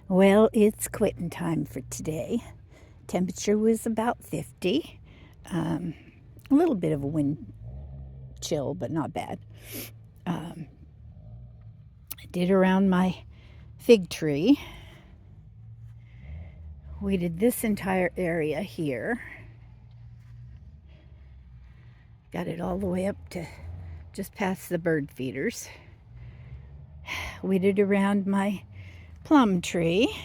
Well, it's quitting time for today. Temperature was about 50. A little bit of a wind chill, but not bad. I did around my fig tree. We did this entire area here. Got it all the way up to just past the bird feeders. Weeded around my plum tree.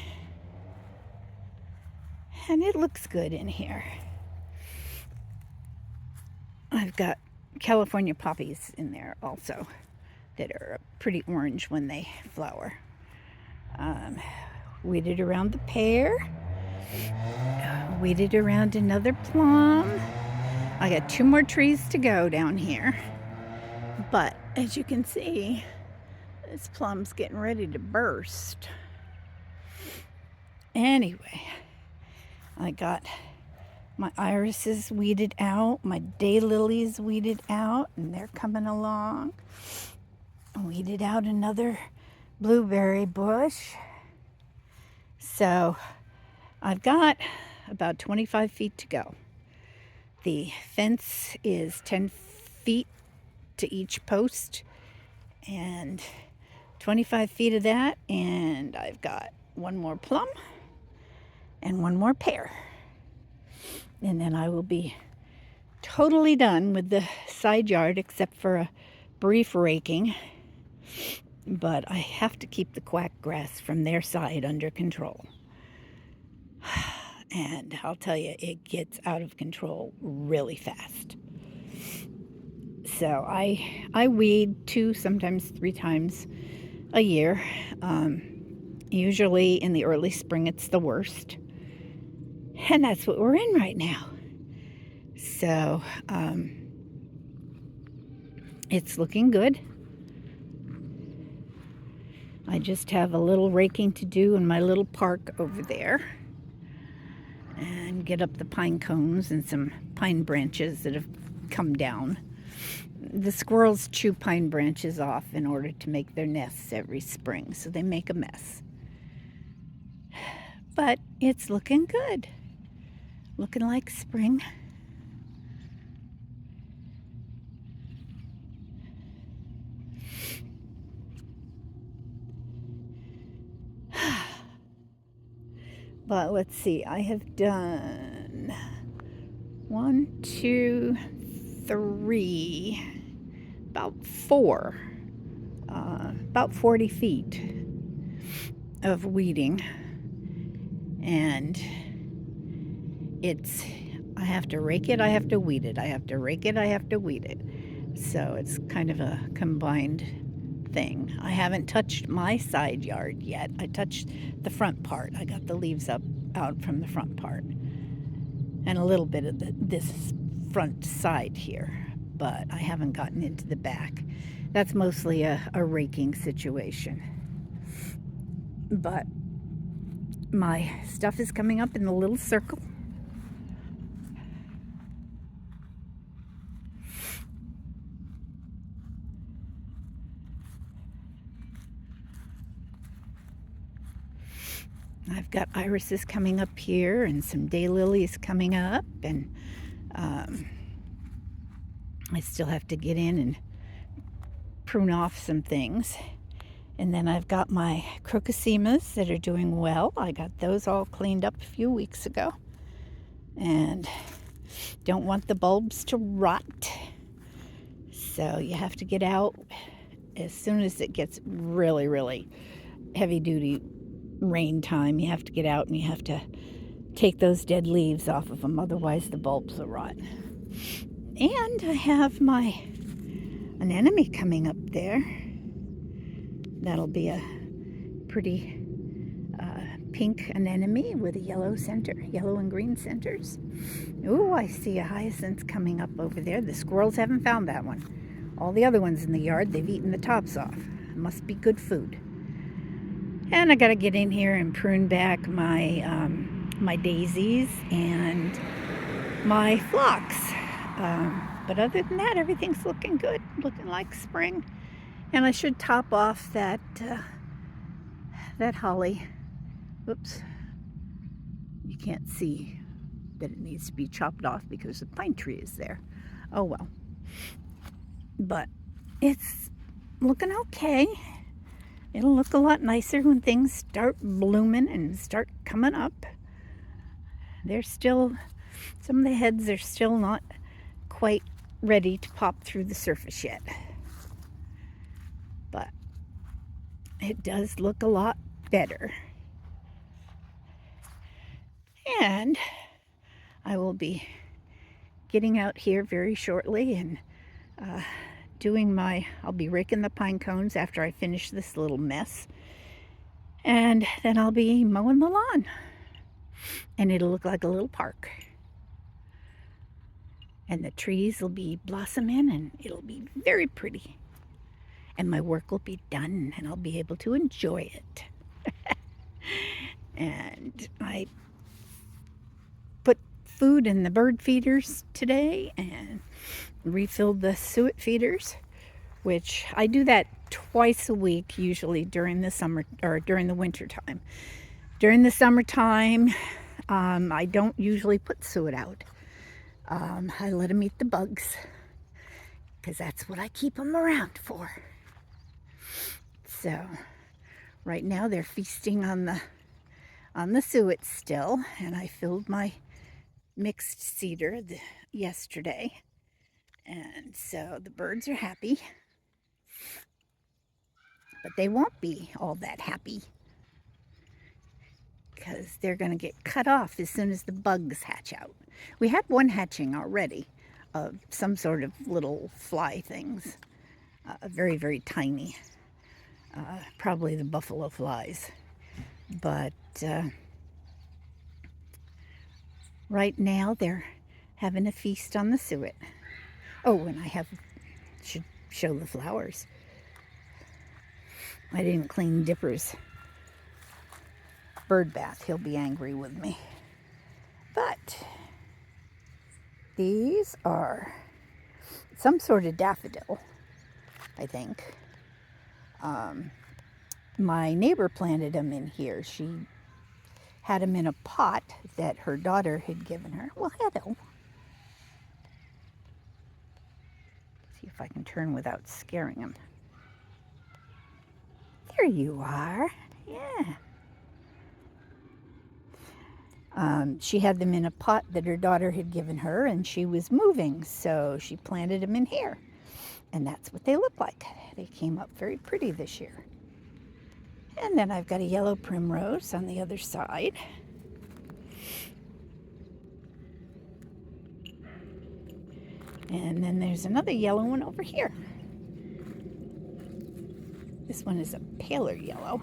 And it looks good in here. I've got California poppies in there also that are pretty orange when they flower. Weeded around the pear. Weeded around another plum. I got 2 more trees to go down here. But as you can see, this plum's getting ready to burst. Anyway, I got my irises weeded out, my daylilies weeded out, and they're coming along. Weeded out another blueberry bush. So I've got about 25 feet to go. The fence is 10 feet to each post and 25 feet of that, and I've got 1 more plum and 1 more pear. And then I will be totally done with the side yard except for a brief raking. But I have to keep the quack grass from their side under control. And I'll tell you, it gets out of control really fast. So I weed 2, sometimes 3 times a year. Usually in the early spring it's the worst. And that's what we're in right now. So it's looking good. I just have a little raking to do in my little park over there. And get up the pine cones and some pine branches that have come down. The squirrels chew pine branches off in order to make their nests every spring, so they make a mess. But it's looking good. Looking like spring. But let's see, I have done 1, 2, 3, about 4, about 40 feet of weeding. And I have to rake it, I have to weed it, I have to rake it, I have to weed it. So it's kind of a combined thing. I haven't touched my side yard yet. I touched the front part. I got the leaves out from the front part and a little bit of this front side here, but I haven't gotten into the back. That's mostly a raking situation. But my stuff is coming up in a little circle. I've got irises coming up here and some daylilies coming up, and I still have to get in and prune off some things. And then I've got my crocosimas that are doing well. I got those all cleaned up a few weeks ago. And don't want the bulbs to rot. So you have to get out as soon as it gets really, really heavy duty rain time. You have to get out and you have to take those dead leaves off of them, otherwise the bulbs will rot. And I have my anemone coming up there. That'll be a pretty pink anemone with a yellow center, yellow and green centers. Ooh, I see a hyacinth coming up over there. The squirrels haven't found that one. All the other ones in the yard, they've eaten the tops off. It must be good food. And I gotta get in here and prune back my my daisies and my phlox. But other than that, everything's looking good, looking like spring. And I should top off that that holly Oops. You can't see that it needs to be chopped off because the pine tree is there. Oh well. But it's looking okay. It'll look a lot nicer when things start blooming and start coming up. They're still, some of the heads are still not quite ready to pop through the surface yet. But it does look a lot better. And I will be getting out here very shortly and I'll be raking the pine cones after I finish this little mess. And then I'll be mowing the lawn. And it'll look like a little park. And the trees will be blossoming and it'll be very pretty. And my work will be done and I'll be able to enjoy it. And I put food in the bird feeders today and refilled the suet feeders, which I do that twice a week usually during the summer or during the winter time. During the summertime, I don't usually put suet out. I let them eat the bugs because that's what I keep them around for. So right now they're feasting on the suet still, and I filled my mixed cedar yesterday, and so the birds are happy, but they won't be all that happy because they're going to get cut off as soon as the bugs hatch out. We had one hatching already of some sort of little fly things, very, very tiny, probably the buffalo flies. But right now they're having a feast on the suet. Oh, and should show the flowers. I didn't clean Dipper's bird bath. He'll be angry with me. But these are some sort of daffodil, I think. My neighbor planted them in here. She had them in a pot that her daughter had given her. Well, hello. See if I can turn without scaring him. There you are. Yeah. She had them in a pot that her daughter had given her, and she was moving, so she planted them in here. And that's what they look like. They came up very pretty this year. And then I've got a yellow primrose on the other side. And then there's another yellow one over here. This one is a paler yellow.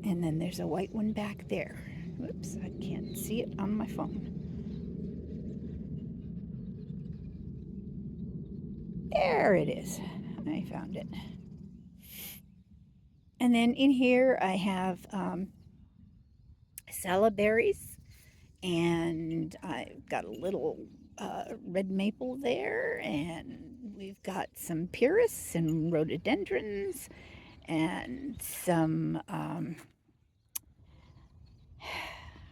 And then there's a white one back there. Whoops, I can't see it on my phone. There it is. I found it. And then in here I have salad berries, and I've got a little red maple there, and we've got some pyrus and rhododendrons and some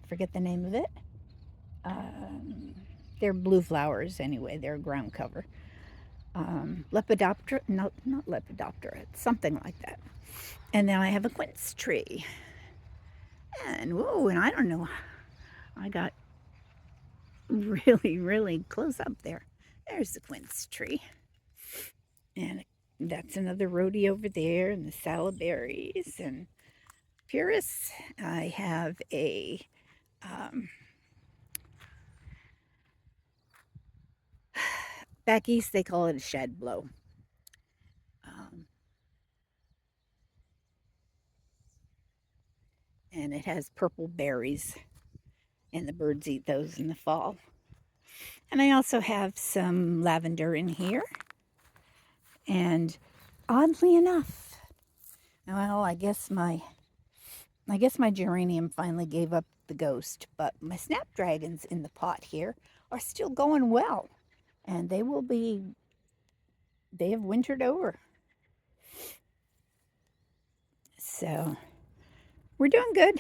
forget the name of it. They're blue flowers anyway. They're ground cover. Lepidoptera, no, not Lepidoptera, it's something like that. And then I have a quince tree. And whoa, and I don't know, I got really, really close up there. There's the quince tree. And that's another rhodie over there, and the salad berries and pyrus. I have a back east they call it a shed blow. And it has purple berries, and the birds eat those in the fall. And I also have some lavender in here. And oddly enough, well, I guess my geranium finally gave up the ghost, but my snapdragons in the pot here are still going well, and they have wintered over. So We're doing good.